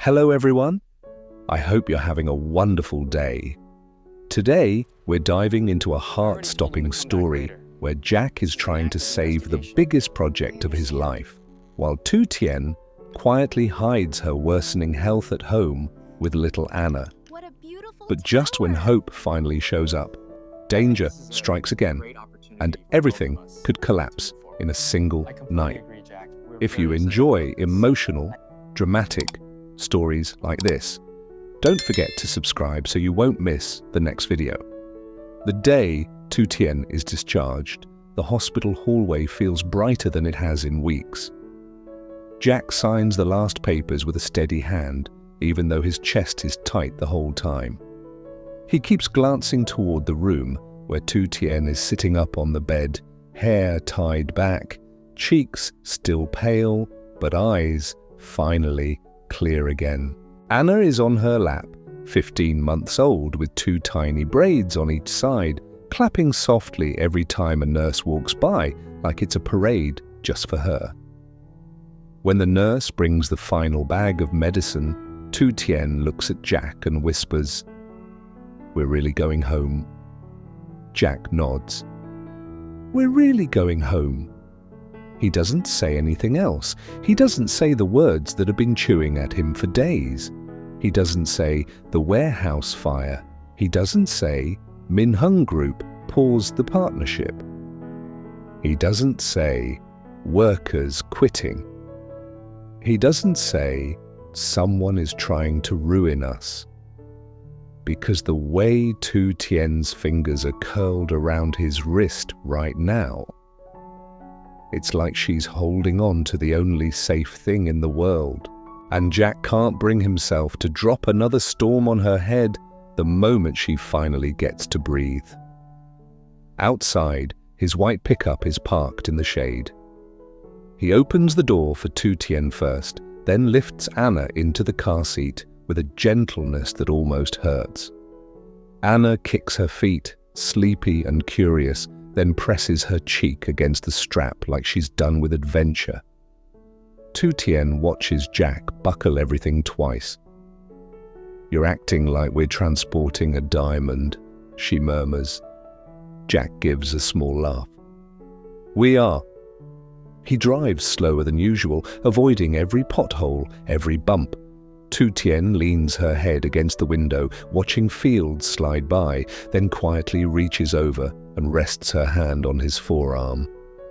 Hello everyone, I hope you're having a wonderful day. Today, we're diving into a heart-stopping story where Jack is trying to save the biggest project of his life, while Tu Tien quietly hides her worsening health at home with little Anna. But just when hope finally shows up, danger strikes again, and everything could collapse in a single night. If you enjoy emotional, dramatic stories like this, don't forget to subscribe so you won't miss the next video. The day Tu Tien is discharged, the hospital hallway feels brighter than it has in weeks. Jack signs the last papers with a steady hand, even though his chest is tight the whole time. He keeps glancing toward the room where Tu Tien is sitting up on the bed, hair tied back, cheeks still pale, but eyes finally clear again. Anna is on her lap, 15 months old, with two tiny braids on each side, clapping softly every time a nurse walks by, like it's a parade just for her. When the nurse brings the final bag of medicine, Tu Tien looks at Jack and whispers, "We're really going home." Jack nods. "We're really going home." He doesn't say anything else. He doesn't say the words that have been chewing at him for days. He doesn't say the warehouse fire. He doesn't say Minhung group paused the partnership. He doesn't say workers quitting. He doesn't say someone is trying to ruin us. Because the way Tu Tien's fingers are curled around his wrist right now, it's like she's holding on to the only safe thing in the world. And Jack can't bring himself to drop another storm on her head the moment she finally gets to breathe. Outside, his white pickup is parked in the shade. He opens the door for Tu Tien first, then lifts Anna into the car seat with a gentleness that almost hurts. Anna kicks her feet, sleepy and curious, then presses her cheek against the strap like she's done with adventure. Tu Tien watches Jack buckle everything twice. "You're acting like we're transporting a diamond," she murmurs. Jack gives a small laugh. "We are." He drives slower than usual, avoiding every pothole, every bump. Tu Tien leans her head against the window, watching fields slide by, then quietly reaches over and rests her hand on his forearm.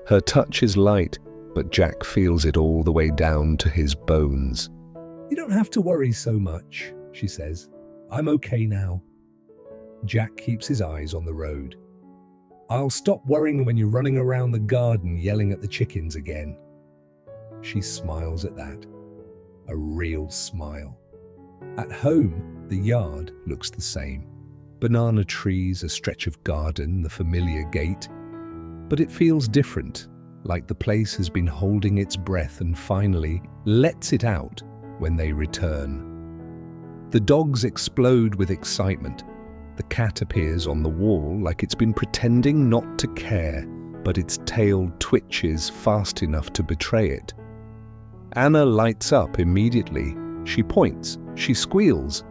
Her touch is light, but Jack feels it all the way down to his bones. "You don't have to worry so much," she says. "I'm okay now." Jack keeps his eyes on the road. "I'll stop worrying when you're running around the garden yelling at the chickens again." She smiles at that. A real smile. At home, the yard looks the same. Banana trees, a stretch of garden, the familiar gate. But it feels different, like the place has been holding its breath and finally lets it out when they return. The dogs explode with excitement. The cat appears on the wall like it's been pretending not to care, but its tail twitches fast enough to betray it. Anna lights up immediately. She points, she squeals.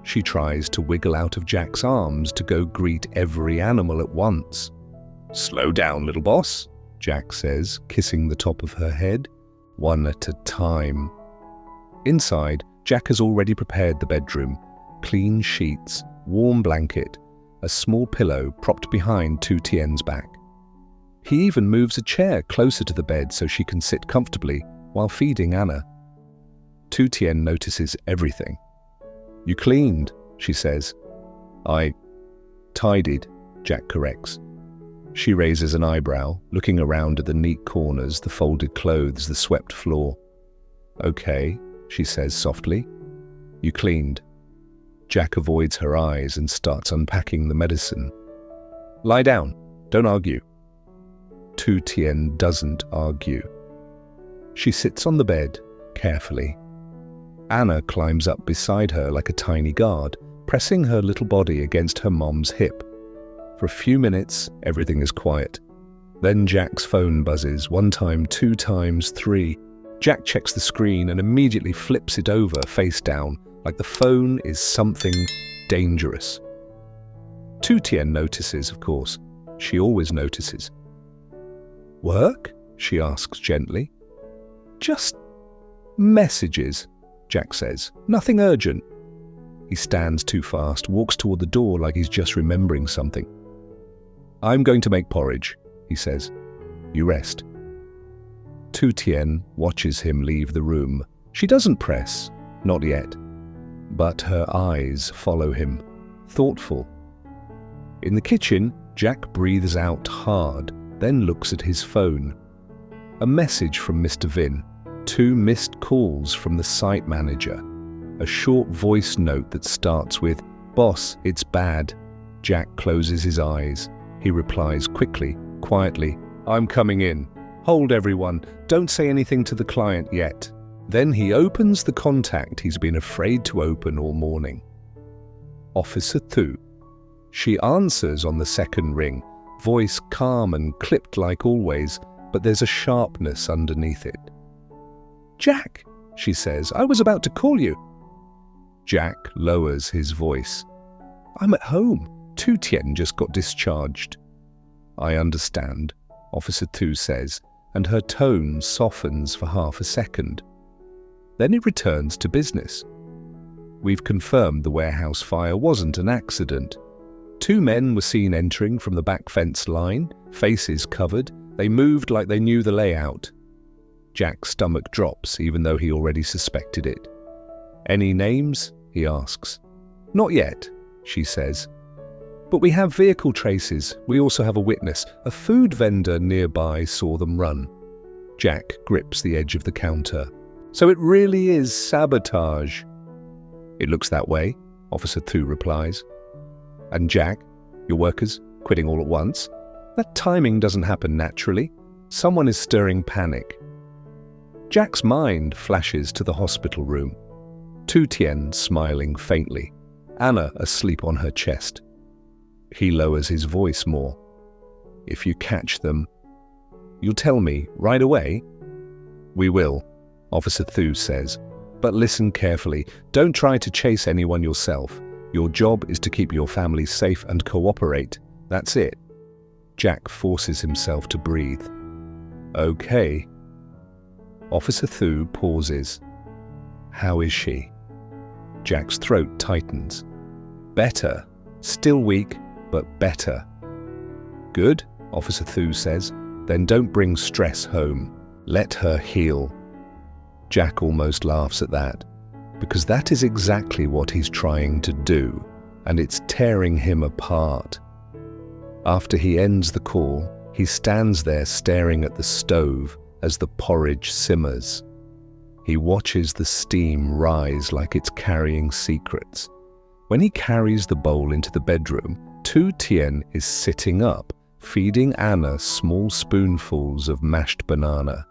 She tries to wiggle out of Jack's arms to go greet every animal at once. "Slow down, little boss," Jack says, kissing the top of her head. "One at a time." Inside, Jack has already prepared the bedroom. Clean sheets, warm blanket, a small pillow propped behind Tu Tien's back. He even moves a chair closer to the bed so she can sit comfortably while feeding Anna. Tu Tien notices everything. "You cleaned," she says. "I tidied," Jack corrects. She raises an eyebrow, looking around at the neat corners, the folded clothes, the swept floor. "Okay," she says softly. "You cleaned." Jack avoids her eyes and starts unpacking the medicine. "Lie down. Don't argue." Tu Tien doesn't argue. She sits on the bed, carefully. Anna climbs up beside her like a tiny guard, pressing her little body against her mom's hip. For a few minutes, everything is quiet. Then Jack's phone buzzes, 1 time, 2 times, 3. Jack checks the screen and immediately flips it over face down, like the phone is something dangerous. Tu Tien notices, of course. She always notices. "Work?" she asks gently. "Just messages," Jack says. "Nothing urgent." He stands too fast, walks toward the door like he's just remembering something. "I'm going to make porridge," he says. "You rest." Tu Tien watches him leave the room. She doesn't press, not yet. But her eyes follow him, thoughtful. In the kitchen, Jack breathes out hard, then looks at his phone. A message from Mr. Vin, 2 missed calls from the site manager, a short voice note that starts with, "Boss, it's bad." Jack closes his eyes. He replies quickly, quietly, "I'm coming in. Hold everyone, don't say anything to the client yet." Then he opens the contact he's been afraid to open all morning. Officer Thu. She answers on the second ring, voice calm and clipped like always, but there's a sharpness underneath it. "Jack," she says, "I was about to call you." Jack lowers his voice. "I'm at home. Tu Tien just got discharged." "I understand," Officer Thu says, and her tone softens for half a second. Then it returns to business. "We've confirmed the warehouse fire wasn't an accident. 2 men were seen entering from the back fence line, faces covered. They moved like they knew the layout." Jack's stomach drops, even though he already suspected it. "Any names?" he asks. "Not yet," she says. "But we have vehicle traces. We also have a witness. A food vendor nearby saw them run." Jack grips the edge of the counter. "So it really is sabotage." "It looks that way," Officer Thu replies. "And Jack, your workers, quitting all at once? That timing doesn't happen naturally. Someone is stirring panic." Jack's mind flashes to the hospital room. Tu Tien smiling faintly, Anna asleep on her chest. He lowers his voice more. "If you catch them, you'll tell me right away?" "We will," Officer Thu says. "But listen carefully. Don't try to chase anyone yourself. Your job is to keep your family safe and cooperate. That's it." Jack forces himself to breathe. "Okay." Officer Thu pauses. "How is she?" Jack's throat tightens. "Better. Still weak, but better." "Good," Officer Thu says. "Then don't bring stress home. Let her heal." Jack almost laughs at that, because that is exactly what he's trying to do, and it's tearing him apart. After he ends the call, he stands there staring at the stove as the porridge simmers. He watches the steam rise like it's carrying secrets. When he carries the bowl into the bedroom, Tu Tien is sitting up, feeding Anna small spoonfuls of mashed banana.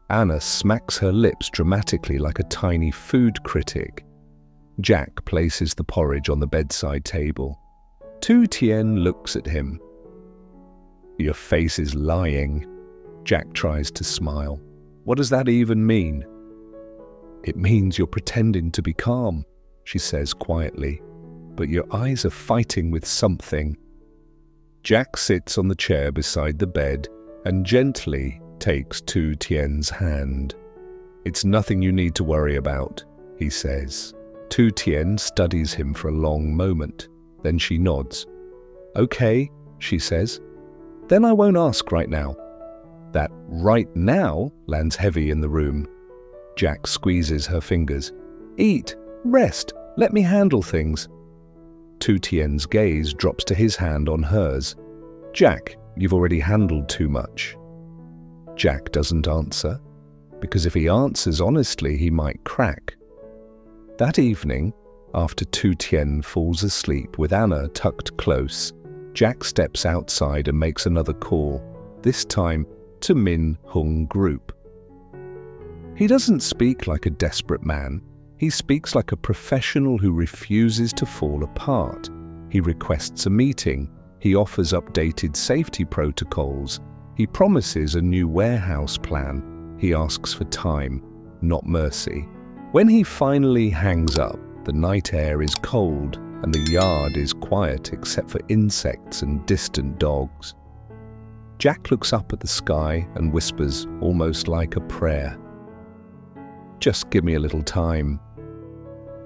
Anna smacks her lips dramatically like a tiny food critic. Jack places the porridge on the bedside table. Tu Tien looks at him. "Your face is lying." Jack tries to smile. "What does that even mean?" "It means you're pretending to be calm," she says quietly, "but your eyes are fighting with something." Jack sits on the chair beside the bed and gently takes Tu Tien's hand. "It's nothing you need to worry about," he says. Tu Tien studies him for a long moment. Then she nods. "Okay," she says. "Then I won't ask right now." That "right now" lands heavy in the room. Jack squeezes her fingers. "Eat, rest, let me handle things." Tu Tien's gaze drops to his hand on hers. "Jack, you've already handled too much." Jack doesn't answer, because if he answers honestly, he might crack. That evening, after Tu Tien falls asleep with Anna tucked close, Jack steps outside and makes another call, this time to Minhung Group. He doesn't speak like a desperate man. He speaks like a professional who refuses to fall apart. He requests a meeting. He offers updated safety protocols. He promises a new warehouse plan. He asks for time. not mercy. When he finally hangs up, the night air is cold and the yard is quiet except for insects and distant dogs. Jack looks up at the sky and whispers, almost like a prayer, "Just give me a little time."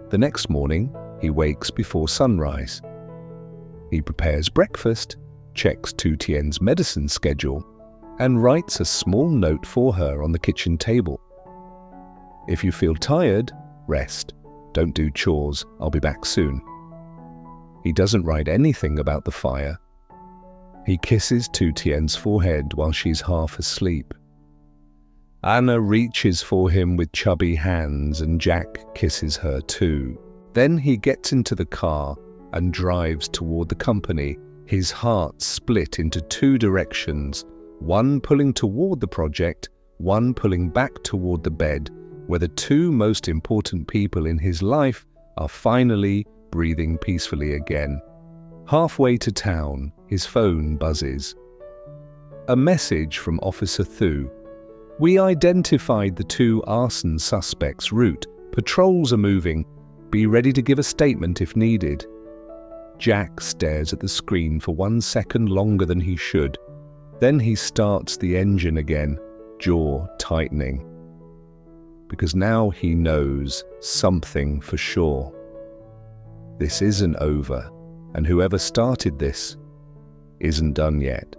The next morning, he wakes before sunrise. He prepares breakfast, checks Tu Tien's medicine schedule, and writes a small note for her on the kitchen table. "If you feel tired, rest. Don't do chores. I'll be back soon." He doesn't write anything about the fire. He kisses Tu Tien's forehead while she's half asleep. Anna reaches for him with chubby hands and Jack kisses her too. Then he gets into the car and drives toward the company, his heart split into two directions, one pulling toward the project, one pulling back toward the bed, where the two most important people in his life are finally breathing peacefully again. Halfway to town, his phone buzzes. A message from Officer Thu. "We identified the two arson suspects' route. Patrols are moving. Be ready to give a statement if needed." Jack stares at the screen for 1 second longer than he should. Then he starts the engine again, jaw tightening. Because now he knows something for sure. This isn't over, and whoever started this isn't done yet.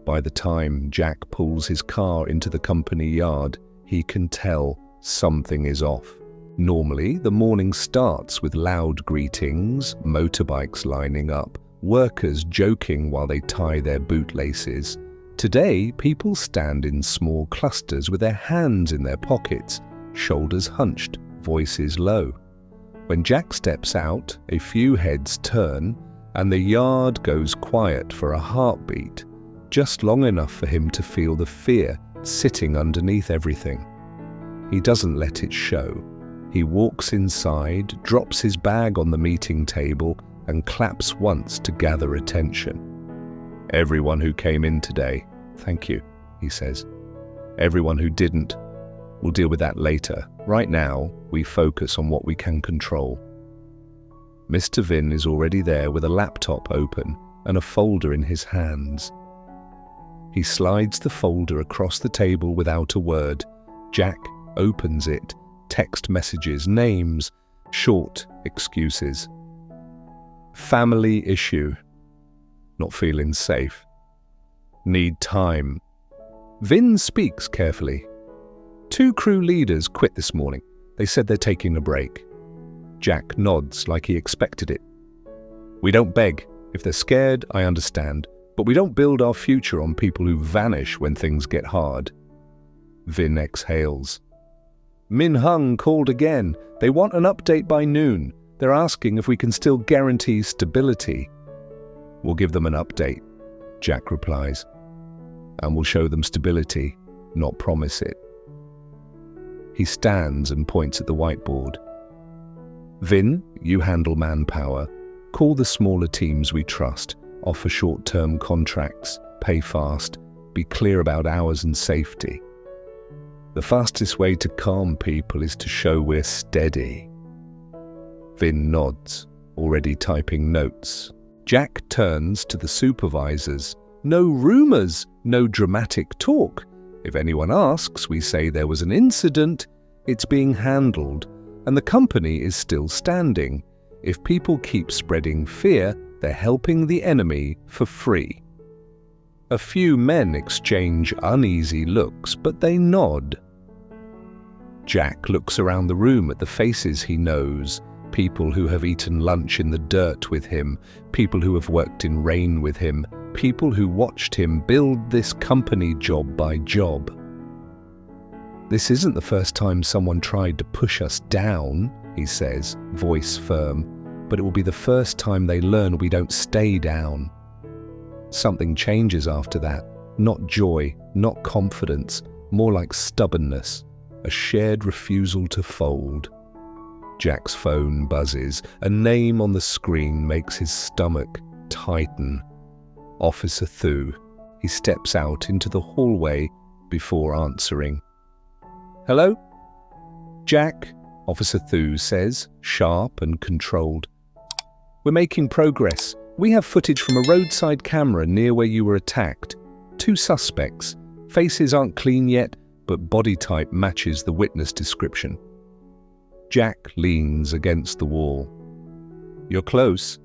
By the time Jack pulls his car into the company yard, he can tell something is off. Normally, the morning starts with loud greetings, motorbikes lining up, workers joking while they tie their bootlaces. Today, people stand in small clusters with their hands in their pockets, shoulders hunched, voices low. When Jack steps out, a few heads turn, and the yard goes quiet for a heartbeat, just long enough for him to feel the fear sitting underneath everything. He doesn't let it show. He walks inside, drops his bag on the meeting table, and claps once to gather attention. "Everyone who came in today, thank you," he says. "Everyone who didn't, we'll deal with that later. Right now, we focus on what we can control." Mr. Vin is already there with a laptop open and a folder in his hands. He slides the folder across the table without a word. Jack opens it. Text messages, names, short excuses. Family issue. Not feeling safe. Need time. Vin speaks carefully. "Two crew leaders quit this morning. They said they're taking a break." Jack nods like he expected it. "We don't beg. If they're scared, I understand. But we don't build our future on people who vanish when things get hard." Vin exhales. "Minhung called again. They want an update by noon. They're asking if we can still guarantee stability." "We'll give them an update," Jack replies. "And we'll show them stability, not promise it." He stands and points at the whiteboard. "Vin, you handle manpower. Call the smaller teams we trust. Offer short-term contracts. Pay fast. Be clear about hours and safety. The fastest way to calm people is to show we're steady." Vin nods, already typing notes. Jack turns to the supervisors. "No rumors, no dramatic talk. If anyone asks, we say there was an incident, it's being handled, and the company is still standing. If people keep spreading fear, they're helping the enemy for free." A few men exchange uneasy looks, but they nod. Jack looks around the room at the faces he knows, people who have eaten lunch in the dirt with him, people who have worked in rain with him, people who watched him build this company job by job. "This isn't the first time someone tried to push us down," he says, voice firm, "but it will be the first time they learn we don't stay down." Something changes after that. Not joy, not confidence, more like stubbornness, a shared refusal to fold. Jack's phone buzzes. A name on the screen makes his stomach tighten. Officer Thu. He steps out into the hallway before answering. "Hello?" "Jack," Officer Thu says, sharp and controlled. "We're making progress. We have footage from a roadside camera near where you were attacked. 2 suspects. Faces aren't clean yet, but body type matches the witness description." Jack leans against the wall. "You're close."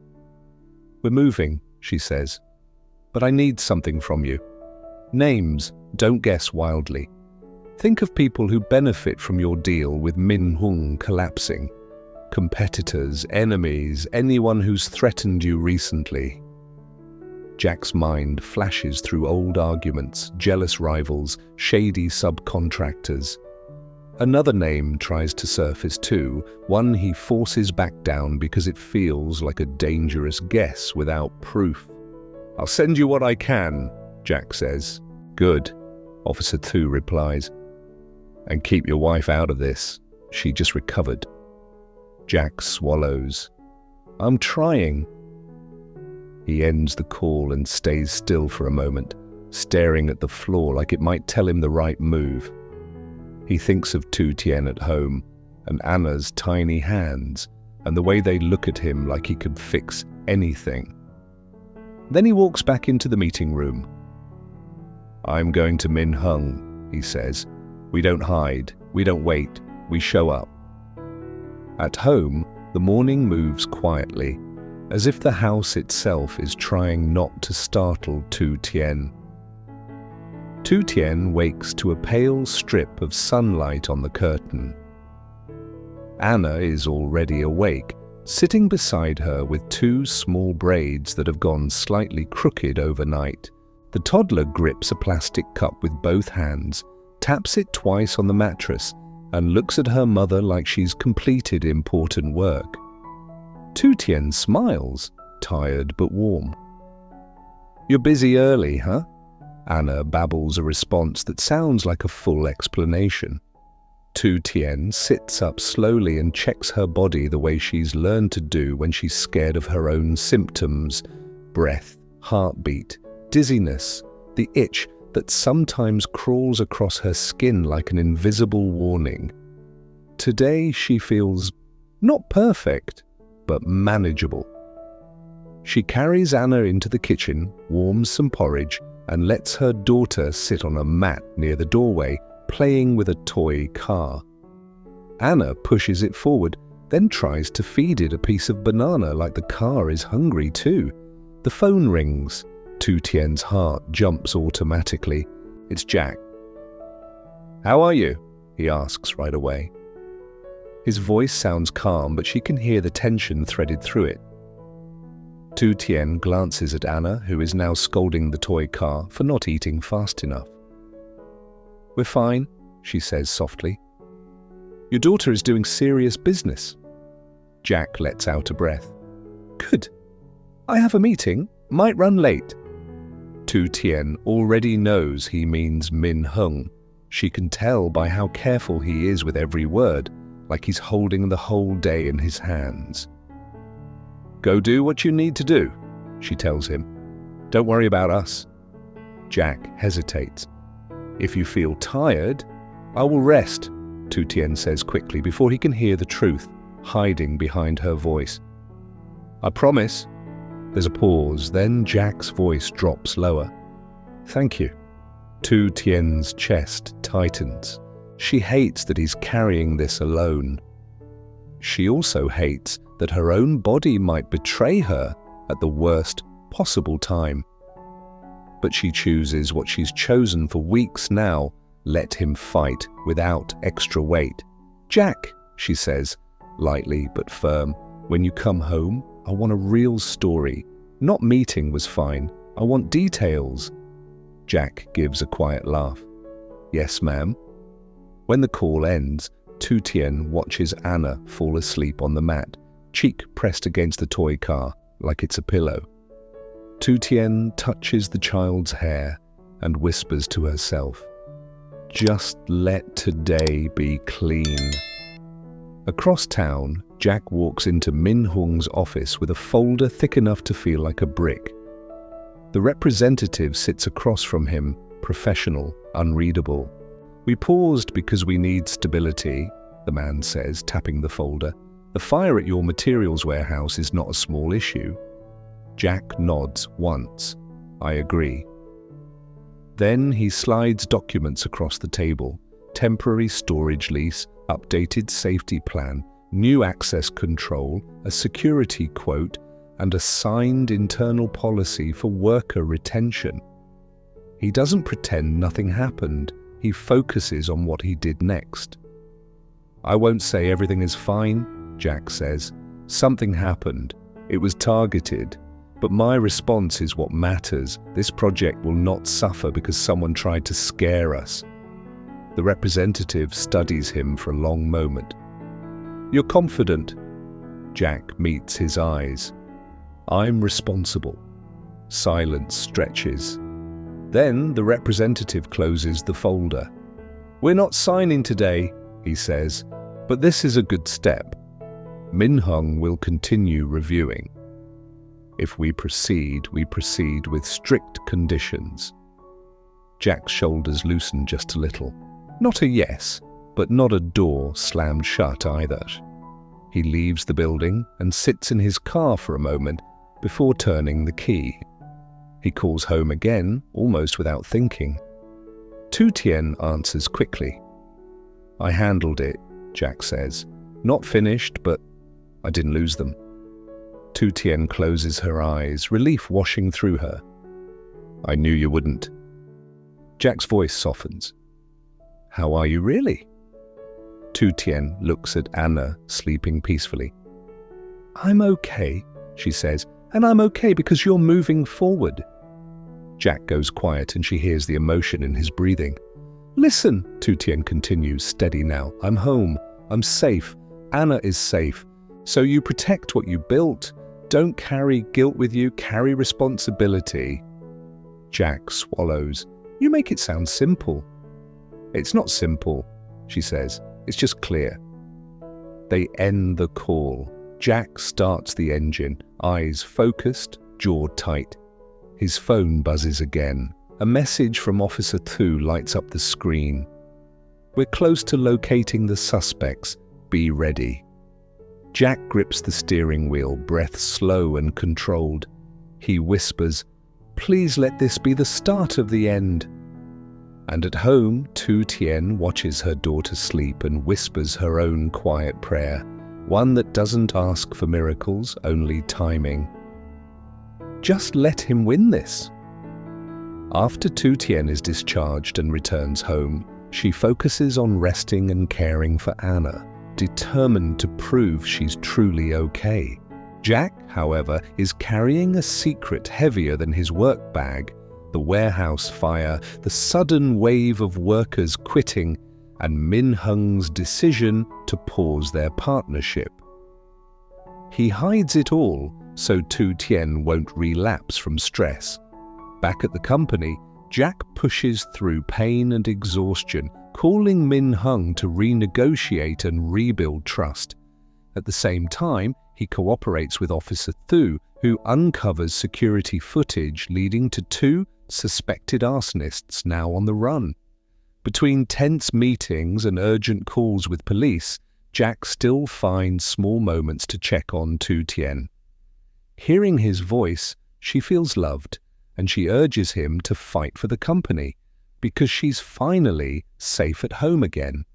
"We're moving," she says. "But I need something from you. Names, don't guess wildly. Think of people who benefit from your deal with Minhung collapsing. Competitors, enemies, anyone who's threatened you recently." Jack's mind flashes through old arguments, jealous rivals, shady subcontractors. Another name tries to surface too, one he forces back down because it feels like a dangerous guess without proof. "I'll send you what I can," Jack says. "Good," Officer Thu replies. "And keep your wife out of this. She just recovered." Jack swallows. "I'm trying." He ends the call and stays still for a moment, staring at the floor like it might tell him the right move. He thinks of Tu Tien at home, and Anna's tiny hands, and the way they look at him like he could fix anything. Then he walks back into the meeting room. "I'm going to Minhung," he says. "We don't hide, we don't wait, we show up." At home, the morning moves quietly, as if the house itself is trying not to startle Tu Tien. Tu Tien wakes to a pale strip of sunlight on the curtain. Anna is already awake, sitting beside her with 2 small braids that have gone slightly crooked overnight. The toddler grips a plastic cup with both hands, taps it twice on the mattress, and looks at her mother like she's completed important work. Tu Tien smiles, tired but warm. "You're busy early, huh?" Anna babbles a response that sounds like a full explanation. Tu Tien sits up slowly and checks her body the way she's learned to do when she's scared of her own symptoms: breath, heartbeat, dizziness, the itch that sometimes crawls across her skin like an invisible warning. Today she feels not perfect, but manageable. She carries Anna into the kitchen, warms some porridge, and lets her daughter sit on a mat near the doorway, playing with a toy car. Anna pushes it forward, then tries to feed it a piece of banana like the car is hungry too. The phone rings. Tu Tien's heart jumps automatically. It's Jack. "How are you?" he asks right away. His voice sounds calm, but she can hear the tension threaded through it. Tu Tien glances at Anna, who is now scolding the toy car for not eating fast enough. "We're fine," she says softly. "Your daughter is doing serious business." Jack lets out a breath. "Good. I have a meeting. Might run late." Tu Tien already knows he means Minhung. She can tell by how careful he is with every word, like he's holding the whole day in his hands. "Go do what you need to do," she tells him. "Don't worry about us." Jack hesitates. "If you feel tired, I will rest," Tu Tien says quickly before he can hear the truth, hiding behind her voice. "I promise." There's a pause, then Jack's voice drops lower. "Thank you." Tu Tien's chest tightens. She hates that he's carrying this alone. She also hates that her own body might betray her at the worst possible time. But she chooses what she's chosen for weeks now: let him fight without extra weight. "Jack," she says, lightly but firm, "when you come home, I want a real story. Not meeting was fine. I want details." Jack gives a quiet laugh. "Yes, ma'am." When the call ends, Tu Tien watches Anna fall asleep on the mat, cheek pressed against the toy car like it's a pillow. Tu Tien touches the child's hair and whispers to herself, "Just let today be clean." Across town, Jack walks into Minhung's office with a folder thick enough to feel like a brick. The representative sits across from him, professional, unreadable. "We paused because we need stability," the man says, tapping the folder. "The fire at your materials warehouse is not a small issue." Jack nods once. "I agree." Then he slides documents across the table. Temporary storage lease, updated safety plan, new access control, a security quote, and a signed internal policy for worker retention. He doesn't pretend nothing happened. He focuses on what he did next. "I won't say everything is fine," Jack says. "Something happened. It was targeted. But my response is what matters. This project will not suffer because someone tried to scare us." The representative studies him for a long moment. "You're confident?" Jack meets his eyes. "I'm responsible." Silence stretches. Then the representative closes the folder. "We're not signing today," he says, "but this is a good step. Minhung will continue reviewing. If we proceed with strict conditions." Jack's shoulders loosen just a little. Not a yes, but not a door slammed shut either. He leaves the building and sits in his car for a moment before turning the key. He calls home again, almost without thinking. Tu Tien answers quickly. "I handled it," Jack says. "Not finished, but I didn't lose them." Tu Tien closes her eyes, relief washing through her. "I knew you wouldn't." Jack's voice softens. "How are you really?" Tu Tien looks at Anna, sleeping peacefully. "I'm okay," she says, "and I'm okay because you're moving forward." Jack goes quiet and she hears the emotion in his breathing. "Listen," Tu Tien continues, steady now. "I'm home. I'm safe. Anna is safe. So you protect what you built. Don't carry guilt with you. Carry responsibility." Jack swallows. "You make it sound simple." "It's not simple," she says. "It's just clear." They end the call. Jack starts the engine, eyes focused, jaw tight. His phone buzzes again. A message from Officer Tu lights up the screen. "We're close to locating the suspects. Be ready." Jack grips the steering wheel, breath slow and controlled. He whispers, "Please let this be the start of the end." And at home, Tu Tien watches her daughter sleep and whispers her own quiet prayer, one that doesn't ask for miracles, only timing. Just let him win this. After Tu Tien is discharged and returns home, she focuses on resting and caring for Anna, determined to prove she's truly okay. Jack, however, is carrying a secret heavier than his work bag: the warehouse fire, the sudden wave of workers quitting, and Minhung's decision to pause their partnership. He hides it all so Tu Tien won't relapse from stress. Back at the company, Jack pushes through pain and exhaustion, calling Minhung to renegotiate and rebuild trust. At the same time, he cooperates with Officer Tu, who uncovers security footage leading to 2 suspected arsonists now on the run. Between tense meetings and urgent calls with police, Jack still finds small moments to check on Tu Tien. Hearing his voice, she feels loved, and she urges him to fight for the company, because she's finally safe at home again.